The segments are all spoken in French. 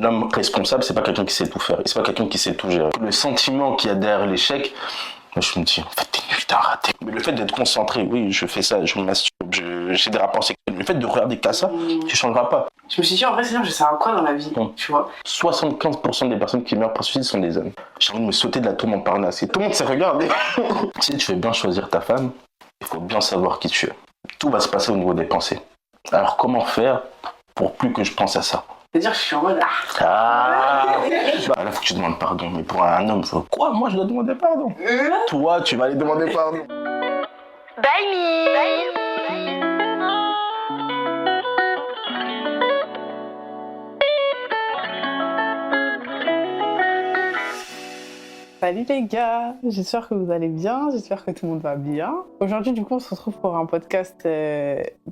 L'homme responsable, c'est pas quelqu'un qui sait tout faire, c'est pas quelqu'un qui sait tout gérer. Le sentiment qu'il y a derrière l'échec, moi je me dis, en fait, t'es nul, t'as raté. Mais le fait d'être concentré, oui, je fais ça, je me masturbe, j'ai des rapports sexuels. Le fait de regarder qu'à ça, tu changeras pas. Je me suis dit, en vrai, c'est bien, je sers à quoi dans la vie, tu vois. 75% des personnes qui meurent par suicide sont des hommes. J'ai envie de me sauter de la tour Montparnasse. Et tout le monde s'est regardé. Si tu veux bien choisir ta femme, il faut bien savoir qui tu es. Tout va se passer au niveau des pensées. Alors comment faire pour plus que je pense à ça? C'est-à-dire que je suis en mode Bah là, faut que tu demandes pardon. Mais pour un homme, faut quoi? Moi, je dois demander pardon. Toi, tu vas aller demander pardon. Bye me. Salut les gars, j'espère que vous allez bien, j'espère que tout le monde va bien. Aujourd'hui, du coup, on se retrouve pour un podcast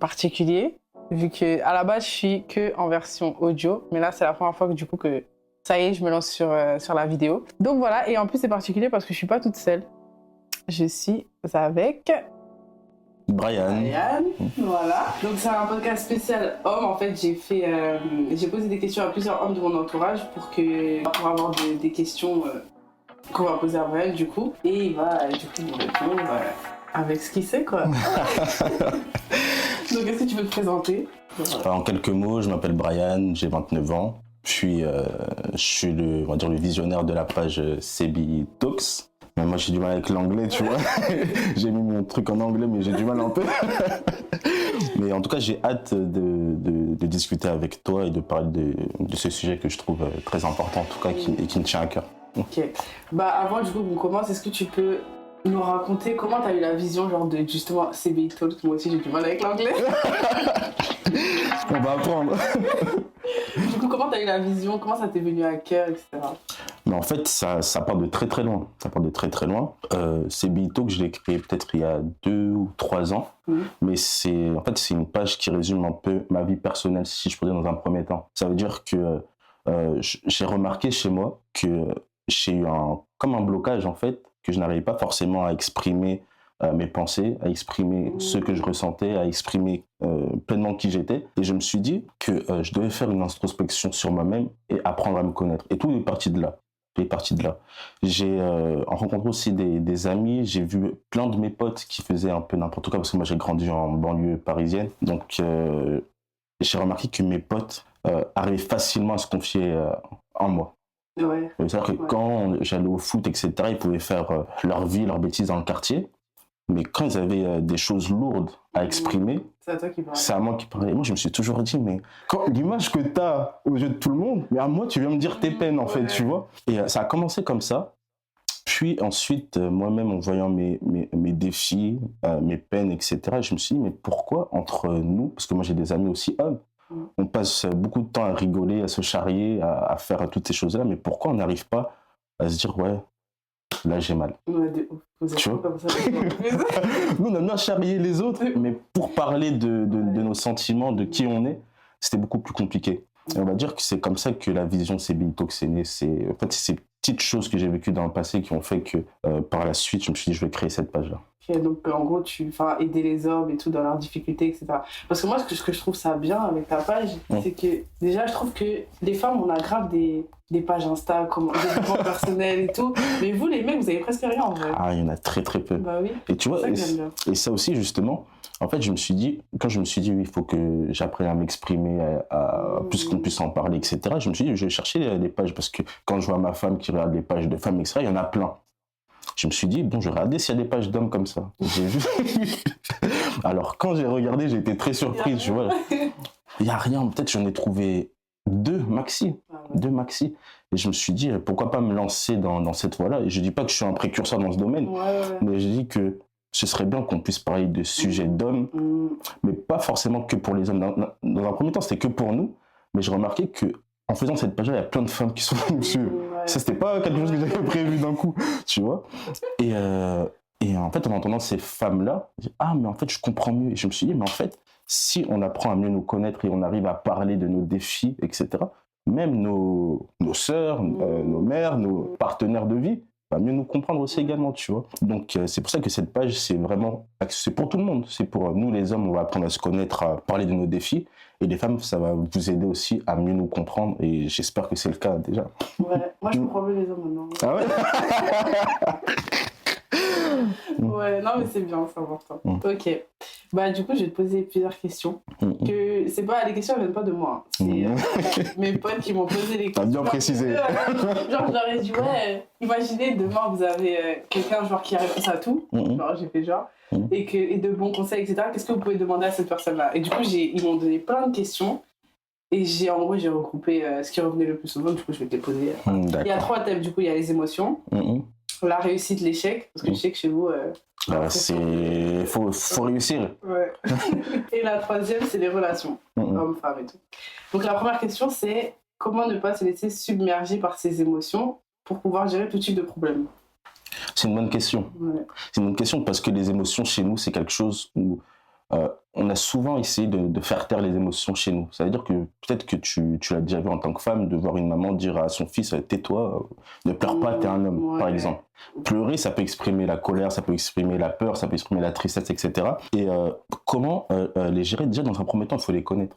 particulier, vu que à la base, je suis que en version audio, mais là, c'est la première fois que ça y est, je me lance sur la vidéo. Donc voilà, et en plus, c'est particulier parce que je suis pas toute seule. Je suis avec Brian. Voilà. Donc c'est un podcast spécial homme. En fait, j'ai posé des questions à plusieurs hommes de mon entourage pour avoir des questions qu'on va poser à Brian du coup. Et il va du coup nous répondre avec ce qu'il sait quoi. Donc est-ce que tu veux te présenter? En quelques mots, je m'appelle Brian, j'ai 29 ans. Je suis le, on va dire, le visionnaire de la page Sebi Talks. Mais moi j'ai du mal avec l'anglais, tu vois. J'ai mis mon truc en anglais, mais j'ai du mal un peu. Mais en tout cas, j'ai hâte de discuter avec toi et de parler de ce sujet que je trouve très important, en tout cas, et qui me tient à cœur. Ok. Bah avant du coup qu'on commence, est-ce que tu peux nous raconter comment t'as eu la vision genre de justement CBI Talks? Moi aussi j'ai du mal avec l'anglais. On va apprendre. Du coup, comment t'as eu la vision? Comment ça t'est venu à cœur, etc. Mais en fait, ça part de très très loin. Ça part de très très loin. CBI Talks, je l'ai créé peut-être il y a 2 ou 3 ans. Mais c'est une page qui résume un peu ma vie personnelle, si je peux dire, dans un premier temps. Ça veut dire que j'ai remarqué chez moi que j'ai eu comme un blocage, en fait, que je n'arrivais pas forcément à exprimer mes pensées, à exprimer ce que je ressentais, à exprimer pleinement qui j'étais. Et je me suis dit que je devais faire une introspection sur moi-même et apprendre à me connaître. Et tout est parti de là. J'ai en rencontrant aussi des amis, j'ai vu plein de mes potes qui faisaient un peu n'importe quoi, parce que moi j'ai grandi en banlieue parisienne. Donc j'ai remarqué que mes potes arrivaient facilement à se confier en moi. Ouais. C'est-à-dire que quand j'allais au foot, etc., ils pouvaient faire leur vie, leurs bêtises dans le quartier. Mais quand ils avaient des choses lourdes à exprimer, c'est à moi qui parlais. Et moi, je me suis toujours dit, mais l'image que tu as aux yeux de tout le monde, mais à moi, tu viens me dire tes peines, en fait, tu vois. Et ça a commencé comme ça. Puis ensuite, moi-même, en voyant mes défis, mes peines, etc., je me suis dit, mais pourquoi entre nous, parce que moi, j'ai des amis aussi hommes, on passe beaucoup de temps à rigoler, à se charrier, à faire toutes ces choses-là, mais pourquoi on n'arrive pas à se dire, ouais, là j'ai mal. Ouais, de ouf. Vous êtes Tu vois comme ça. Nous, on aime bien charrier les autres, mais pour parler de nos sentiments, de qui on est, c'était beaucoup plus compliqué. Et on va dire que c'est comme ça que la vision CBI Talks est née. En fait, c'est ces petites choses que j'ai vécues dans le passé qui ont fait que par la suite, je me suis dit, je vais créer cette page-là. Okay, donc en gros, aider les hommes et tout dans leurs difficultés, etc. Parce que moi, ce que je trouve ça bien avec ta page, c'est que déjà, je trouve que les femmes, on a grave des pages Insta, comme développement personnel et tout. Mais vous, les mecs, vous avez presque rien en vrai. Ah, il y en a très très peu. Bah oui. Et tu vois, et ça aussi, justement, en fait, quand je me suis dit, oui, il faut que j'apprenne à m'exprimer, plus qu'on puisse en parler, etc., je me suis dit, je vais chercher des pages, parce que quand je vois ma femme qui regarde des pages de femmes, etc., il y en a plein. Je me suis dit, bon, je vais regarder s'il y a des pages d'hommes comme ça. J'ai vu. Alors, quand j'ai regardé, j'ai été très surprise, tu vois. Il n'y a rien, peut-être j'en ai trouvé 2 maxi. Et je me suis dit, pourquoi pas me lancer dans cette voie-là. Et je ne dis pas que je suis un précurseur dans ce domaine, mais je dis que ce serait bien qu'on puisse parler de sujets d'hommes, mais pas forcément que pour les hommes. Dans un premier temps, c'était que pour nous, mais je remarquais que en faisant cette page-là, il y a plein de femmes qui sont venues dessus. Ça, c'était pas quelque chose que j'avais prévu d'un coup, tu vois. Et en fait, en entendant ces femmes-là, je dis, ah, mais en fait, je comprends mieux. Et je me suis dit, mais en fait, si on apprend à mieux nous connaître et on arrive à parler de nos défis, etc., même nos sœurs, nos mères, nos partenaires de vie, va mieux nous comprendre aussi également, tu vois. Donc, c'est pour ça que cette page, c'est pour tout le monde. C'est pour nous, les hommes, on va apprendre à se connaître, à parler de nos défis. Et les femmes, ça va vous aider aussi à mieux nous comprendre. Et j'espère que c'est le cas déjà. Ouais, moi je comprends mieux les hommes maintenant. Ah ouais? Ouais, non mais c'est bien, c'est important. Ok. Bah du coup, je vais te poser plusieurs questions. Que c'est pas, les questions elles viennent pas de moi. Hein. C'est mes potes qui m'ont posé les questions. T'as bien précisé. Genre, je leur ai dit, ouais, imaginez demain vous avez quelqu'un genre qui a réponse à tout. Genre, j'ai fait genre. Et de bons conseils, etc. Qu'est-ce que vous pouvez demander à cette personne-là? Et du coup, ils m'ont donné plein de questions. Et en gros, j'ai regroupé ce qui revenait le plus souvent. Du coup, je vais te les poser. Il y a 3 thèmes. Du coup, il y a les émotions, la réussite, l'échec. Parce que je sais que chez vous. Faut réussir. Ouais. Et la 3e, c'est les relations, hommes-femmes et tout. Donc, la première question, c'est comment ne pas se laisser submerger par ses émotions pour pouvoir gérer tout type de problème? C'est une bonne question. Ouais. C'est une bonne question parce que les émotions chez nous, c'est quelque chose où on a souvent essayé de faire taire les émotions chez nous. Ça veut dire que peut-être que tu l'as déjà vu en tant que femme, de voir une maman dire à son fils « tais-toi, ne pleure pas, t'es un homme », par exemple. Pleurer, ça peut exprimer la colère, ça peut exprimer la peur, ça peut exprimer la tristesse, etc. Et comment les gérer? Déjà, dans un premier temps, il faut les connaître.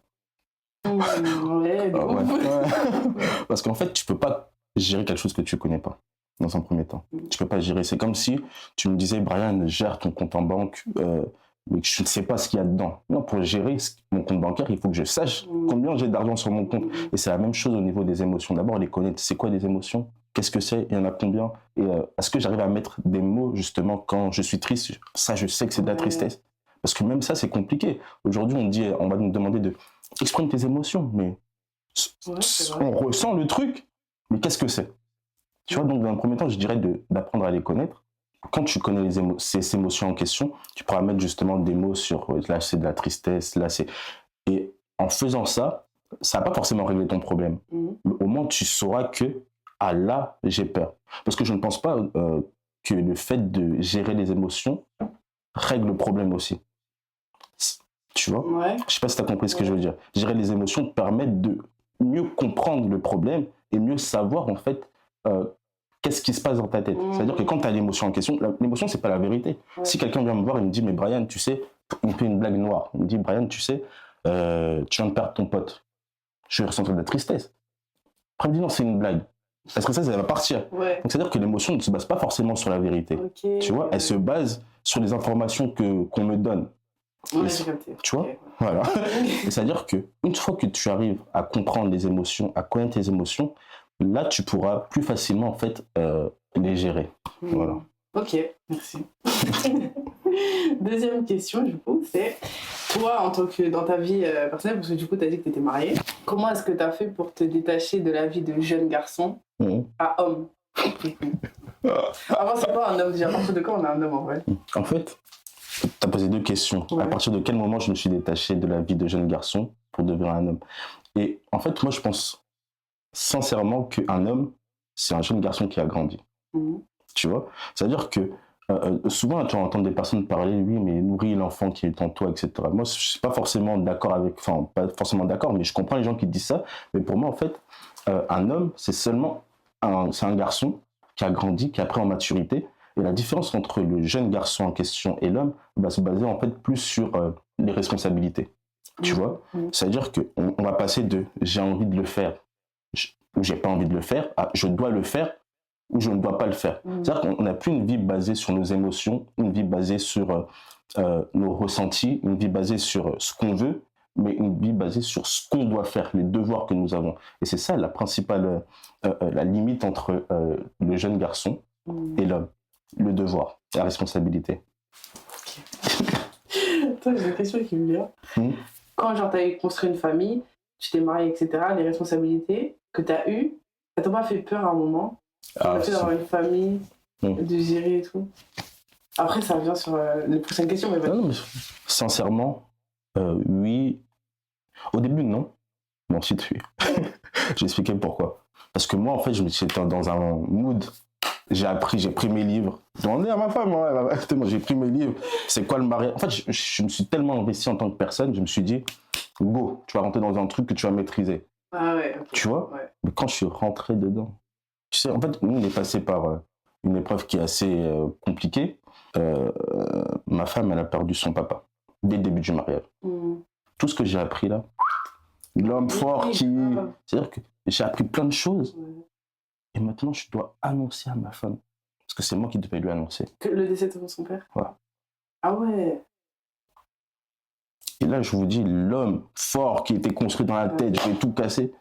Parce qu'en fait, tu peux pas gérer quelque chose que tu connais pas. Dans un premier temps. Tu peux pas gérer. C'est comme si tu me disais, Brian, gère ton compte en banque, mais je ne sais pas ce qu'il y a dedans. Non, pour gérer mon compte bancaire, il faut que je sache combien j'ai d'argent sur mon compte. Et c'est la même chose au niveau des émotions. D'abord, les connaître. C'est quoi des émotions? Qu'est-ce que c'est? Il y en a combien? Et est-ce que j'arrive à mettre des mots, justement, quand je suis triste? Ça, je sais que c'est de la tristesse. Parce que même ça, c'est compliqué. Aujourd'hui, on va nous demander de exprimer tes émotions, mais on ressent le truc. Mais qu'est-ce que c'est? Tu vois, donc dans un premier temps, je dirais d'apprendre à les connaître. Quand tu connais ces émotions en question, tu pourras mettre justement des mots sur là c'est de la tristesse, là c'est... Et en faisant ça, ça va pas forcément régler ton problème. Mais au moins tu sauras que, ah là, j'ai peur. Parce que je ne pense pas que le fait de gérer les émotions règle le problème aussi. Tu vois? Je sais pas si tu as compris ce que je veux dire. Gérer les émotions permet de mieux comprendre le problème et mieux savoir en fait qu'est-ce qui se passe dans ta tête. C'est-à-dire que quand tu as l'émotion en question, l'émotion, c'est pas la vérité. Si quelqu'un vient me voir et me dit, mais Brian, tu sais, il me fait une blague noire. Il me dit, Brian, tu sais, tu viens de perdre ton pote. Je vais ressentir de la tristesse. Après, il me dit, non, c'est une blague. La tristesse, elle va partir. Donc, c'est-à-dire que l'émotion ne se base pas forcément sur la vérité. Tu vois, elle se base sur les informations qu'on me donne. Tu vois, voilà. Et c'est-à-dire qu'une fois que tu arrives à comprendre les émotions, à connaître tes émotions, là, tu pourras plus facilement, en fait, les gérer. Voilà. Ok, merci. Deuxième question, du coup, c'est toi, en tant que dans ta vie personnelle, parce que du coup, tu as dit que tu étais mariée, comment est-ce que tu as fait pour te détacher de la vie de jeune garçon à homme? Avant, c'est pas un homme, à partir de quand on est un homme en vrai? En fait, tu as posé 2 questions. À partir de quel moment je me suis détaché de la vie de jeune garçon pour devenir un homme? Et en fait, moi, je pense sincèrement qu'un homme, c'est un jeune garçon qui a grandi. Tu vois? C'est-à-dire que souvent, tu entends des personnes parler, oui, mais nourris l'enfant qui est en toi, etc. Moi, je ne suis pas forcément d'accord pas forcément d'accord, mais je comprends les gens qui disent ça. Mais pour moi, en fait, un homme, c'est un garçon qui a grandi, qui a pris en maturité. Et la différence entre le jeune garçon en question et l'homme va se baser en fait plus sur les responsabilités. Tu vois? C'est-à-dire qu'on va passer de j'ai envie de le faire ou j'ai pas envie de le faire à je dois le faire ou je ne dois pas le faire. C'est-à-dire qu'on n'a plus une vie basée sur nos émotions, une vie basée sur nos ressentis, une vie basée sur ce qu'on veut, mais une vie basée sur ce qu'on doit faire, les devoirs que nous avons. Et c'est ça la principale la limite entre le jeune garçon et l'homme. Le devoir, la responsabilité. Toi, j'ai une question qui me vient. Quand genre t'as construit une famille, tu t'es marié, etc., les responsabilités que t'as eues, ça t'a pas fait peur à un moment? Le fait d'avoir une famille, de gérer et tout. Après, ça revient sur les prochaines questions. Mais non, mais sincèrement, oui. Au début, non. Mais ensuite, oui. Je vais expliquer pourquoi. Parce que moi, en fait, j'étais dans un mood. J'ai pris mes livres. J'ai demandé à ma femme, j'ai pris mes livres. C'est quoi le mariage? En fait, je me suis tellement investi en tant que personne, je me suis dit, go, tu vas rentrer dans un truc que tu vas maîtriser. Ah ouais. Okay. Tu vois? Mais quand je suis rentré dedans, tu sais, en fait, nous, on est passé par une épreuve qui est assez compliquée. Ma femme, elle a perdu son papa dès le début du mariage. Tout ce que j'ai appris là, l'homme fort qui... C'est-à-dire que j'ai appris plein de choses. Et maintenant, je dois annoncer à ma femme. Parce que c'est moi qui devais lui annoncer. Que le décès de son père? Ouais. Ah ouais. Et là, je vous dis, l'homme fort qui était construit dans la tête, je vais tout casser.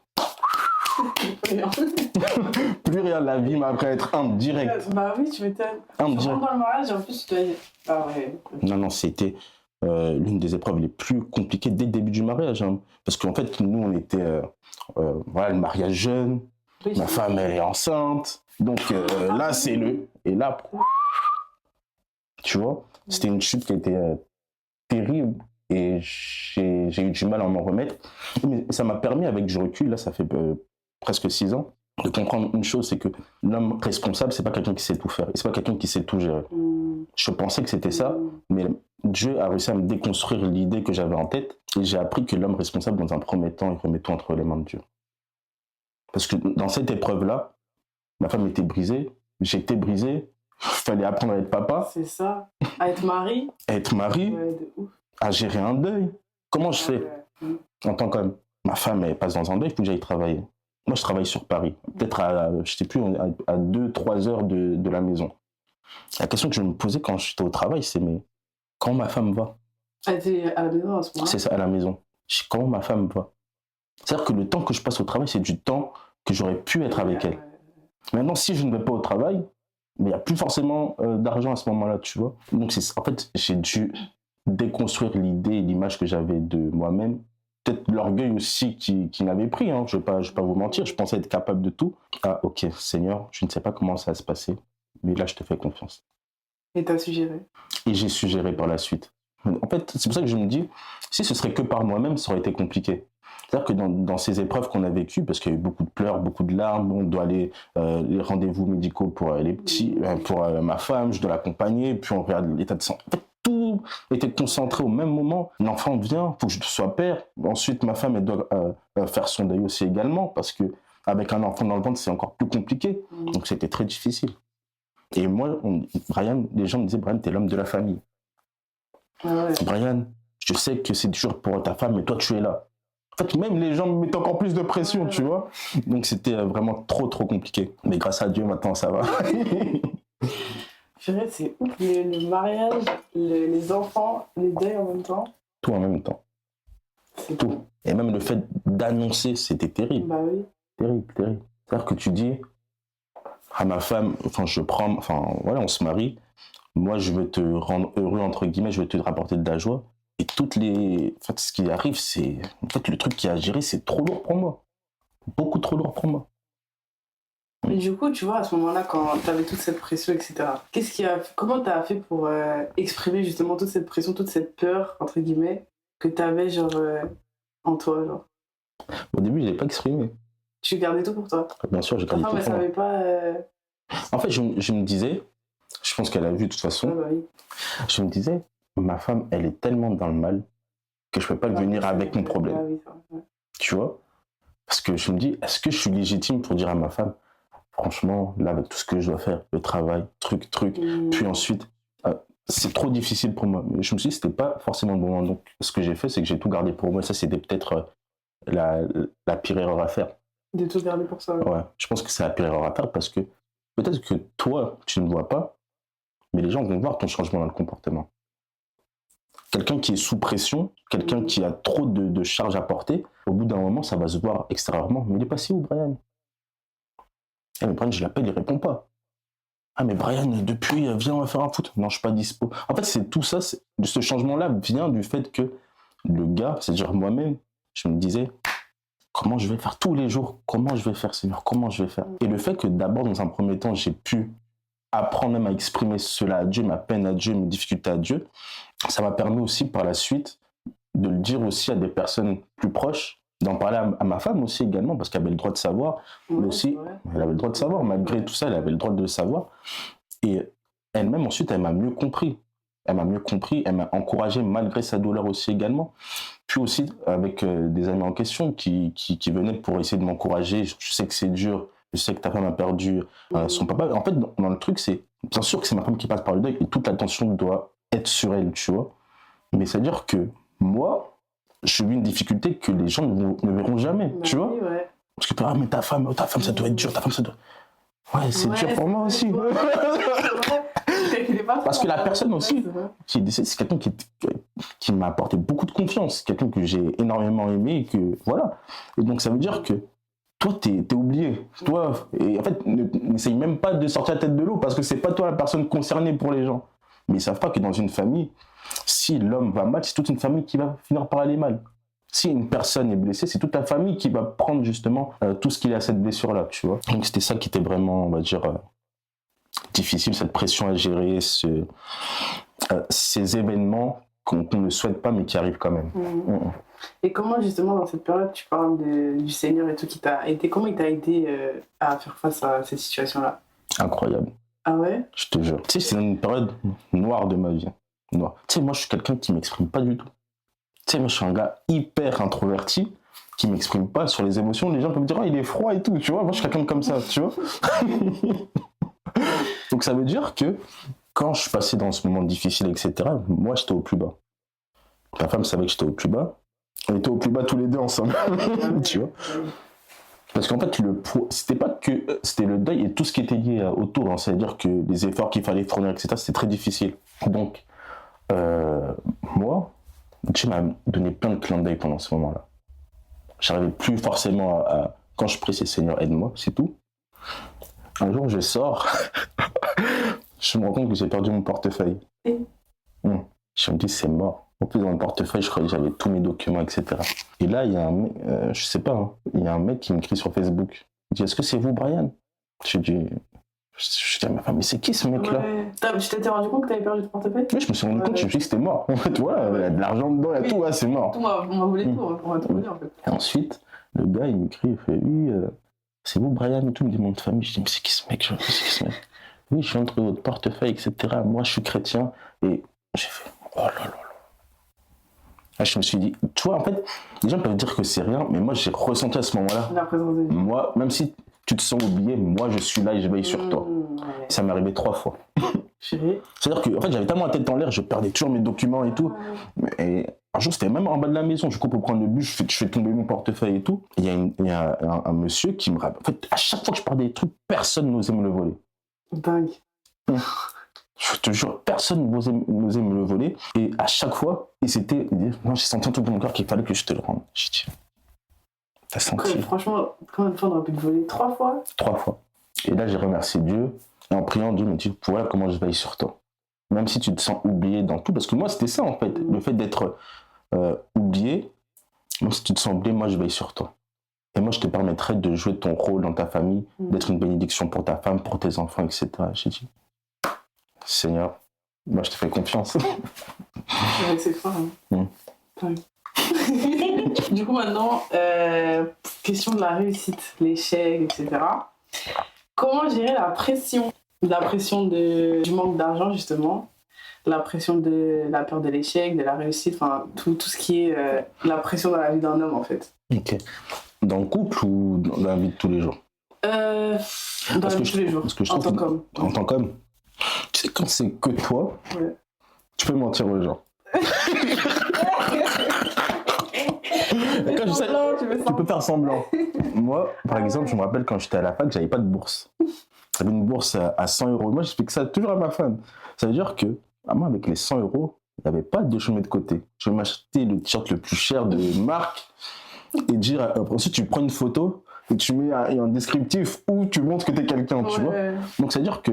Plus rien, la vie m'a appris à être humble, direct. Bah oui, tu m'étonnes. Humble, Tu rentres direct. dans le mariage et en plus, tu dois... Ah ouais. Non, c'était l'une des épreuves les plus compliquées dès le début du mariage. Hein. Parce qu'en fait, nous, on était... voilà, le mariage jeune. Oui, Ma femme, elle est enceinte. Donc là, c'est le... Et là, tu vois, c'était une chute qui était terrible. Et j'ai eu du mal à m'en remettre. Mais ça m'a permis, avec du recul, là, ça fait presque 6 ans, de comprendre une chose, c'est que l'homme responsable, c'est pas quelqu'un qui sait tout faire. C'est pas quelqu'un qui sait tout gérer. Je pensais que c'était ça, mais Dieu a réussi à me déconstruire l'idée que j'avais en tête. Et j'ai appris que l'homme responsable, dans un premier temps, il remet tout entre les mains de Dieu. Parce que dans cette épreuve-là, ma femme était brisée, j'étais brisé, il fallait apprendre à être papa. C'est ça. À être mari. À être mari, Ouais, de ouf. à gérer un deuil. Comment je fais en tant qu'homme? Ma femme, elle passe dans un deuil, il faut que j'aille travailler. Moi, je travaille sur Paris, peut-être à, je sais plus, à 2-3 heures de la maison. La question que je me posais quand j'étais au travail, c'est mais quand ma femme va? Elle était à la maison à ce moment-là. C'est ça, à la maison. Je sais comment ma femme va. C'est-à-dire que le temps que je passe au travail, c'est du temps que j'aurais pu être avec elle. Maintenant, si je ne vais pas au travail, il n'y a plus forcément d'argent à ce moment-là, tu vois. Donc, en fait, j'ai dû déconstruire l'idée et l'image que j'avais de moi-même. Peut-être l'orgueil aussi qui m'avait pris, hein. Je vais pas vous mentir, je pensais être capable de tout. Ah, ok, Seigneur, je ne sais pas comment ça va se passer, mais là, je te fais confiance. Et t'as suggéré. Et j'ai suggéré par la suite. En fait, c'est pour ça que je me dis, si ce serait que par moi-même, ça aurait été compliqué. C'est-à-dire que dans ces épreuves qu'on a vécues, parce qu'il y a eu beaucoup de pleurs, beaucoup de larmes, on doit aller les rendez-vous médicaux pour les petits, pour ma femme, je dois l'accompagner, puis on regarde l'état de santé. En fait, tout était concentré au même moment. L'enfant vient, il faut que je sois père. Ensuite, ma femme, elle doit faire son deuil aussi également, parce que avec un enfant dans le ventre, c'est encore plus compliqué. Donc, c'était très difficile. Et moi, Brian, les gens me disaient, Brian, t'es l'homme de la famille. Ouais. Brian, je sais que c'est dur pour ta femme, mais toi, tu es là. En fait, même les gens me mettent encore plus de pression, tu vois. Donc, c'était vraiment trop compliqué. Mais grâce à Dieu, maintenant, ça va. Purée, c'est ouf. Le mariage, les enfants, les deuils en même temps. Tout en même temps. C'est Tout. Et même le fait d'annoncer, c'était terrible. Bah oui. Terrible. C'est-à-dire que tu dis à ma femme, voilà, on se marie. Moi, je veux te rendre heureux, entre guillemets, je veux te rapporter de la joie. Et en fait, ce qui arrive, c'est... En fait, le truc qui a géré, c'est trop lourd pour moi. Beaucoup trop lourd pour moi. Et du coup, tu vois, à ce moment-là, quand t'avais toute cette pression, etc., comment t'as fait pour exprimer justement toute cette pression, toute cette peur, entre guillemets, que t'avais, genre, en toi, genre? Au début, je ne l'ai pas exprimé. Tu gardais tout pour toi? Bien sûr, j'ai gardé tout mais pour moi. savait pas... En fait, je me disais, je pense qu'elle a vu de toute façon, bah oui. je me disais, ma femme, elle est tellement dans le mal que je ne peux pas venir avec mon problème. Ah oui, ça va. Tu vois? Parce que je me dis, est-ce que je suis légitime pour dire à ma femme, franchement, là, avec tout ce que je dois faire, le travail, truc, puis ensuite, c'est trop difficile pour moi. Mais je me suis dit, c'était pas forcément le bon moment. Donc, ce que j'ai fait, c'est que j'ai tout gardé pour moi. Ça, c'était peut-être la pire erreur à faire. De tout garder pour ça. Ouais, je pense que c'est la pire erreur à faire parce que peut-être que toi, tu ne vois pas, mais les gens vont voir ton changement dans le comportement. Quelqu'un qui est sous pression, quelqu'un qui a trop de charges à porter, au bout d'un moment, ça va se voir extérieurement. Mais il est passé où, Brian? Mais Brian, je l'appelle, il répond pas. Ah, mais Brian, depuis, viens, on va faire un foot. Non, je suis pas dispo. En fait, c'est tout ça, ce changement-là vient du fait que le gars, c'est-à-dire moi-même, je me disais, comment je vais faire tous les jours? Comment je vais faire, Seigneur? Comment je vais faire? Et le fait que d'abord, dans un premier temps, j'ai pu apprendre même à exprimer cela à Dieu, ma peine à Dieu, mes difficultés à Dieu, ça m'a permis aussi par la suite de le dire aussi à des personnes plus proches, d'en parler à ma femme aussi également, parce qu'elle avait le droit de savoir, mais aussi, elle avait le droit de savoir, malgré tout ça, elle avait le droit de le savoir. Et elle-même, ensuite, elle m'a mieux compris. Elle m'a encouragé malgré sa douleur aussi également. Puis aussi avec des amis en question qui venaient pour essayer de m'encourager. Je sais que c'est dur, je sais que ta femme a perdu son papa. En fait, dans le truc, c'est bien sûr que c'est ma femme qui passe par le deuil et toute l'attention doit être sur elle, tu vois. Mais c'est-à-dire que moi, je vis une difficulté que les gens ne verront jamais, tu vois. Ouais. Parce que, mais ta femme, ça doit être dur, ta femme, ça doit... Ouais, c'est dur pour moi aussi. Parce que la personne aussi qui est décédée, c'est quelqu'un qui m'a apporté beaucoup de confiance, quelqu'un que j'ai énormément aimé, et que voilà. Et donc ça veut dire que toi, t'es oublié. Toi, et en fait, n'essaye même pas de sortir la tête de l'eau parce que c'est pas toi la personne concernée pour les gens. Mais ils savent pas que dans une famille, si l'homme va mal, c'est toute une famille qui va finir par aller mal. Si une personne est blessée, c'est toute la famille qui va prendre justement tout ce qu'il y a à cette blessure-là, tu vois. Donc c'était ça qui était vraiment, on va dire, difficile, cette pression à gérer, ces événements qu'on ne souhaite pas mais qui arrivent quand même. Et comment justement dans cette période, tu parles du Seigneur et tout, qui t'a aidé, comment il t'a aidé à faire face à cette situation-là? Incroyable. Ah ouais? Je te jure. Tu sais, c'est une période noire de ma vie. Noire. Tu sais, moi je suis quelqu'un qui m'exprime pas du tout. Tu sais, moi je suis un gars hyper introverti qui m'exprime pas sur les émotions. Les gens peuvent me dire, oh, il est froid et tout, tu vois. Moi je suis quelqu'un comme ça, tu vois. Donc ça veut dire que quand je suis passé dans ce moment difficile, etc., moi j'étais au plus bas. Ma femme savait que j'étais au plus bas. On était au plus bas tous les deux ensemble, tu vois. Parce qu'en fait, c'était pas que c'était le deuil et tout ce qui était lié autour. Hein. C'est-à-dire que les efforts qu'il fallait fournir, etc., c'était très difficile. Donc, moi, Dieu m'a donné plein de clins d'œil pendant ce moment-là. J'arrivais plus forcément quand je prie, c'est Seigneur, aide-moi, c'est tout. Un jour, je sors, je me rends compte que j'ai perdu mon portefeuille. Je me dis, c'est mort. En plus, dans le portefeuille, je croyais que j'avais tous mes documents, etc. Et là, il y a un mec, je sais pas, hein, il y a un mec qui m'écrit sur Facebook. Il dit, est-ce que c'est vous, Brian? Je dis à ma femme, mais c'est qui ce mec-là? Tu t'étais rendu compte que t'avais perdu ton portefeuille? Oui, je me suis rendu compte, je me suis dit que c'était mort. En fait, voilà, il y a de l'argent dedans, il y a tout, c'est mort. On m'a volé tout, on m'a tout volé en fait. Et ensuite, le gars, il m'écrit, il fait, oui, c'est vous, Brian, et tout, il me dit mon nom de famille. Je dis, mais c'est qui ce mec? Oui, je viens de trouver votre portefeuille, etc. Moi, je suis chrétien. Et j'ai fait, oh là là. Là, je me suis dit, tu vois, en fait, les gens peuvent dire que c'est rien, mais moi, j'ai ressenti à ce moment-là. La présence de Dieu. Moi, même si tu te sens oublié, moi, je suis là et je veille sur toi. Ouais. Ça m'est arrivé 3 fois. Chérie. C'est-à-dire que, en fait, j'avais tellement la tête en l'air, je perdais toujours mes documents et tout. Et un jour, c'était même en bas de la maison. Du coup, pour prendre le bus, je fais tomber mon portefeuille et tout. Et il y a un monsieur qui me rappelle. En fait, à chaque fois que je perdais des trucs, personne n'osait me le voler. Dingue. Je te jure, personne n'osait me le voler. Et à chaque fois, moi, j'ai senti en tout mon cœur qu'il fallait que je te le rende. J'ai dit, t'as senti? Franchement, combien de fois on aurait pu te voler? 3 fois? 3 fois. Et là, j'ai remercié Dieu. Et en priant, Dieu me dit, voilà comment je veille sur toi. Même si tu te sens oublié dans tout. Parce que moi, c'était ça, en fait. Le fait d'être oublié. Même si tu te sens oublié, moi, je veille sur toi. Et moi, je te permettrai de jouer ton rôle dans ta famille, d'être une bénédiction pour ta femme, pour tes enfants, etc. J'ai dit, Seigneur, moi, je te fais confiance. C'est fort. Hein. Du coup, maintenant, question de la réussite, l'échec, etc. Comment gérer la pression? La pression du manque d'argent, justement. La pression de la peur de l'échec, de la réussite, enfin, tout ce qui est la pression dans la vie d'un homme, en fait. Ok. Dans le couple ou dans la vie de tous les jours? Dans la vie de tous les jours, en tant qu'homme. En tant qu'homme. Tu sais, quand c'est que toi, tu peux mentir aux gens. Tu peux faire semblant. Moi, par exemple, je me rappelle quand j'étais à la fac, j'avais pas de bourse. J'avais une bourse à 100 €. Moi, j'explique ça toujours à ma femme. Ça veut dire que, moi, avec les 100 €, il n'y avait pas de chemin de côté. Je vais m'acheter le t-shirt le plus cher de marque et dire, ensuite, tu prends une photo et tu mets un descriptif où tu montres que tu es quelqu'un, tu vois. Donc, ça veut dire que,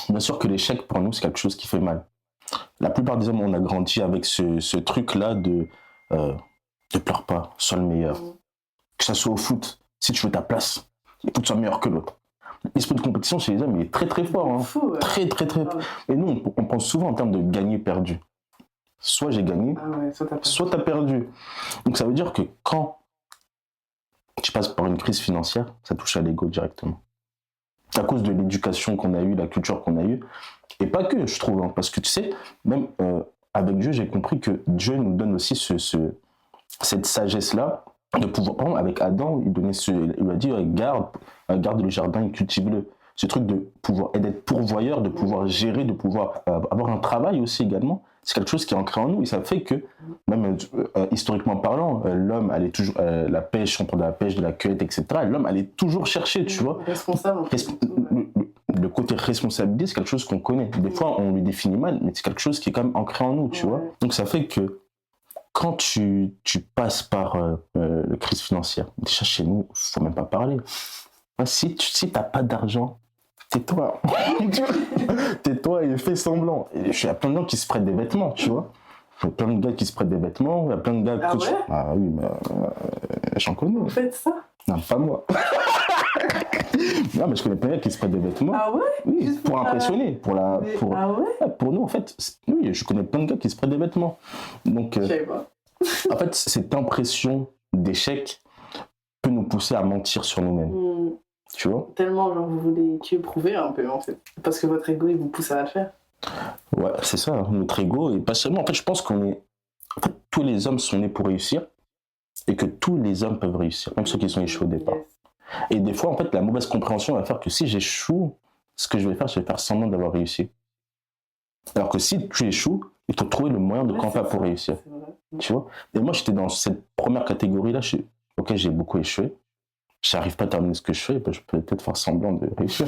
bien sûr que l'échec, pour nous, c'est quelque chose qui fait mal. La plupart des hommes, on a grandi avec ce truc-là de ne pleure pas, sois le meilleur. Que ça soit au foot, si tu veux ta place, il faut que tu sois meilleur que l'autre. L'esprit de compétition chez les hommes il est très très fort. Hein. Fou, très. Et nous, on pense souvent en termes de gagner-perdu. Soit j'ai gagné, soit t'as perdu. Donc ça veut dire que quand tu passes par une crise financière, ça touche à l'ego directement. C'est à cause de l'éducation qu'on a eue, la culture qu'on a eue. Et pas que, je trouve. Hein, parce que tu sais, même avec Dieu, j'ai compris que Dieu nous donne aussi cette sagesse-là de pouvoir, par exemple, avec Adam, il lui a dit garde le jardin et cultive-le. Ce truc de pouvoir, et d'être pourvoyeur, de pouvoir gérer, de pouvoir avoir un travail aussi également, c'est quelque chose qui est ancré en nous et ça fait que, même historiquement parlant, l'homme allait toujours, la pêche, on parle de la pêche, de la cueillette, etc., l'homme allait toujours chercher, tu vois. Responsable. Le côté responsabilité, c'est quelque chose qu'on connaît. Des fois, on lui définit mal, mais c'est quelque chose qui est quand même ancré en nous, tu vois. Donc ça fait que quand tu passes par le crise financière, déjà chez nous, faut même pas parler. Si t'as pas d'argent, tais-toi. Tais-toi et fais semblant. Il y a plein de gens qui se prêtent des vêtements, tu vois. Il y a plein de gars qui se prêtent des vêtements, il y a plein de gars Ah que ouais Ah oui, mais j'en connais. Vous faites ça? Non, pas moi. Non, mais je connais plein de gars qui se prêtent des vêtements. Ah ouais? Oui, Juste pour impressionner. Ah ouais? Pour nous, en fait, oui, je connais plein de gars qui se prêtent des vêtements. Donc, Je savais pas. en fait, cette impression d'échec peut nous pousser à mentir sur nous-mêmes. Tu vois? Tellement, genre, vous voulez prouver un peu, en fait. Parce que votre ego, il vous pousse à le faire. Ouais, c'est ça, notre ego. Et pas seulement, en fait, je pense qu'on est... En fait, tous les hommes sont nés pour réussir et que tous les hommes peuvent réussir, même ceux qui sont échoués au départ. Yes. Et des fois, en fait, la mauvaise compréhension va faire que si j'échoue, ce que je vais faire semblant d'avoir réussi. Alors que si tu échoues, il faut trouver le moyen de camper pour réussir. C'est vrai. Tu vois? Et moi, j'étais dans cette première catégorie-là. Ok, j'ai beaucoup échoué. J'arrive pas à terminer ce que je fais. Ben, je peux peut-être faire semblant de réussir.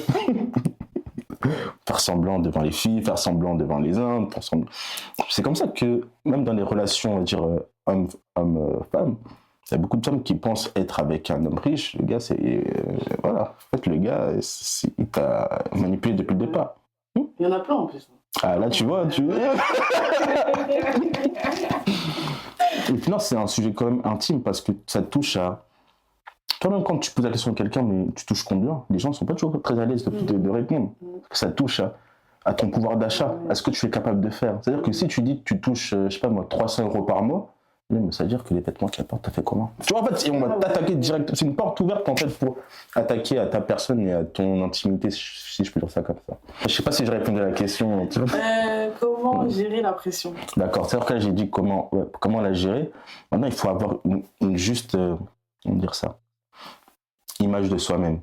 Faire semblant devant les filles, faire semblant devant les hommes. C'est comme ça que, même dans les relations, on va dire, homme-femme, il y a beaucoup de femmes qui pensent être avec un homme riche. Le gars, voilà. En fait, le gars, il t'a manipulé depuis le départ. Il y en a plein en plus. Ah, là, tu vois. Et puis, non, c'est un sujet quand même intime parce que ça touche à. Toi-même, quand tu poses la question à quelqu'un, mais tu touches combien? Les gens ne sont pas toujours très à l'aise de répondre. Parce que ça touche à ton pouvoir d'achat, à ce que tu es capable de faire. C'est-à-dire que si tu dis que tu touches, je sais pas moi, 300 € par mois, mais ça veut dire que les vêtements que tu apportes, t'as fait comment? Tu vois, en fait, on va t'attaquer direct. C'est une porte ouverte, en fait, pour attaquer à ta personne et à ton intimité, si je peux dire ça comme ça. Je sais pas si je répondais à la question. Tu vois. Comment gérer la pression? D'accord, c'est-à-dire que là, j'ai dit comment la gérer. Maintenant, il faut avoir une juste, comment dire ça, image de soi-même.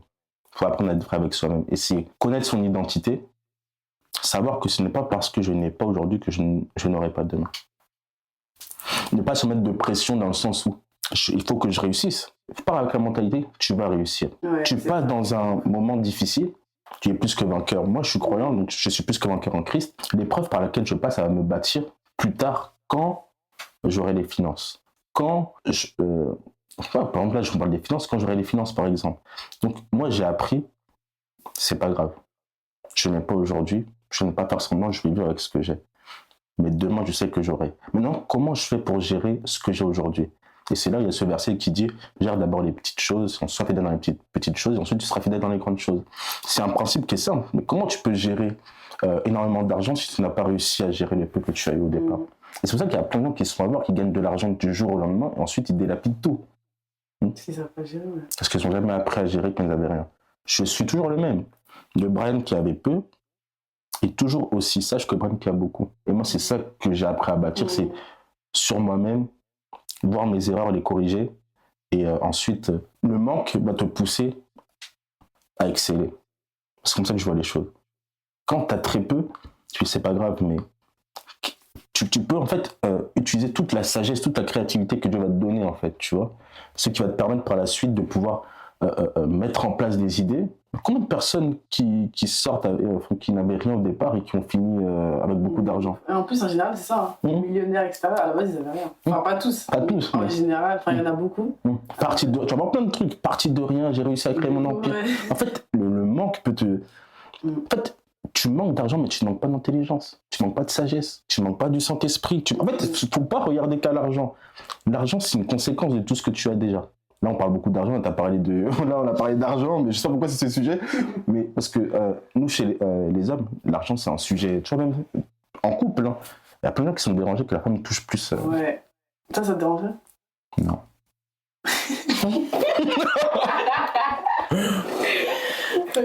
Il faut apprendre à être vrai avec soi-même. Et c'est connaître son identité, savoir que ce n'est pas parce que je n'ai pas aujourd'hui que je n'aurai pas demain. Ne pas se mettre de pression dans le sens où il faut que je réussisse. Pars avec la mentalité, tu vas réussir. Ouais, tu passes dans un moment difficile, tu es plus que vainqueur. Moi, je suis croyant, donc je suis plus que vainqueur en Christ. L'épreuve par laquelle je passe, ça va me bâtir plus tard quand j'aurai les finances. Quand par exemple, là, je vous parle des finances, quand j'aurai les finances, par exemple. Donc, moi, j'ai appris, c'est pas grave. Je n'ai pas aujourd'hui, je n'ai pas faire semblant, je vais vivre avec ce que j'ai. Mais demain, je sais que j'aurai. Maintenant, comment je fais pour gérer ce que j'ai aujourd'hui? Et c'est là où il y a ce verset qui dit, gère d'abord les petites choses, sois fidèle dans les petites choses, et ensuite tu seras fidèle dans les grandes choses. C'est un principe qui est simple. Mais comment tu peux gérer énormément d'argent si tu n'as pas réussi à gérer le peu que tu as eu au départ? Et c'est pour ça qu'il y a plein de gens qui se font avoir, qui gagnent de l'argent du jour au lendemain, et ensuite ils délapident tout. Parce qu'ils savent pas gérer, ouais. Parce qu'ils n'ont jamais appris à gérer quand ils n'avaient rien. Je suis toujours le même. Le Brian qui avait peu est toujours aussi sage que le Brian qui a beaucoup. Et moi, c'est ça que j'ai appris à bâtir, c'est sur moi-même, voir mes erreurs, les corriger. Et ensuite, le manque va te pousser à exceller. C'est comme ça que je vois les choses. Quand tu as très peu, tu sais, c'est pas grave, mais tu peux en fait utiliser toute la sagesse, toute la créativité que Dieu va te donner, en fait, tu vois. Ce qui va te permettre par la suite de pouvoir mettre en place des idées. Combien de personnes qui sortent, qui n'avaient rien au départ et qui ont fini avec beaucoup d'argent? Et en plus, en général, c'est ça. Hein. Millionnaires extérieurs, à la base, ils n'avaient rien. Enfin, pas tous. Pas tous. En général, il y en a beaucoup. Tu vas voir plein de trucs. Parti de rien, j'ai réussi à créer mon empire. Ouais. En fait, le manque peut te... En fait, tu manques d'argent, mais tu ne manques pas d'intelligence. Tu ne manques pas de sagesse. Tu ne manques pas du Saint-Esprit. En fait, il ne faut pas regarder qu'à l'argent. L'argent, c'est une conséquence de tout ce que tu as déjà. Là, on parle beaucoup d'argent. Là, on a parlé d'argent, mais je sais pas pourquoi c'est ce sujet. Mais parce que nous, chez les hommes, l'argent, c'est un sujet, tu vois, même en couple. Hein, il y a plein de gens qui sont dérangés que la femme touche plus. Ouais. Ça te dérangerait? Non.